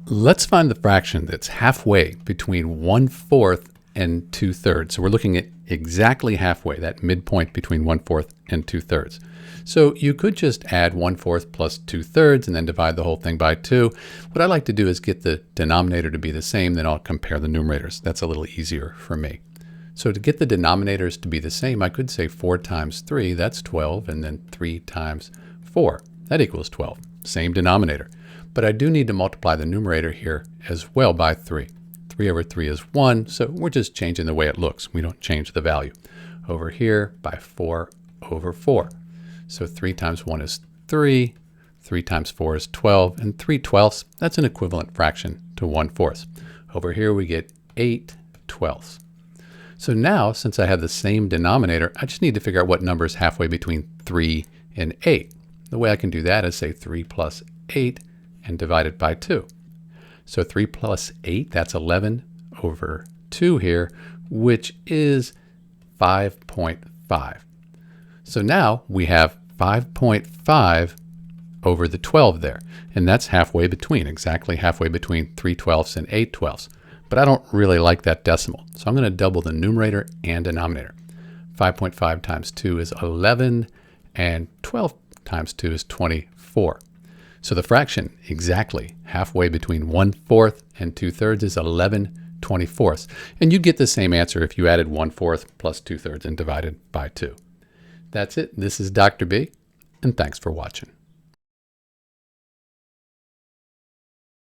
Let's find the fraction that's halfway between 1/4 and 2/3. So we're looking at exactly halfway, that midpoint between 1/4 and 2/3. So you could just add 1/4 plus 2/3 and then divide the whole thing by 2. What I like to do is get the denominator to be the same, then I'll compare the numerators. That's a little easier for me. So to get the denominators to be the same, I could say 4 times 3, that's 12, and then 3 times 4, that equals 12. Same denominator. But I do need to multiply the numerator here as well by 3. 3 over 3 is 1, so we're just changing the way it looks. We don't change the value. Over here by 4 over 4. So 3 times 1 is 3, 3 times 4 is 12, and 3/12, that's an equivalent fraction to 1/4. Over here we get 8/12. So now, since I have the same denominator, I just need to figure out what number is halfway between 3 and 8. The way I can do that is say 3 plus 8 and divide it by 2. So 3 plus 8, that's 11 over 2 here, which is 5.5. So now we have 5.5 over the 12 there, and that's halfway between, exactly halfway between 3/12 and 8/12. But I don't really like that decimal, so I'm going to double the numerator and denominator. 5.5 times 2 is 11, and 12 times 2 is 24. So the fraction exactly halfway between 1/4 and 2/3 is 11/24. And you'd get the same answer if you added 1/4 plus 2/3 and divided by 2. That's it. This is Dr. B, and thanks for watching.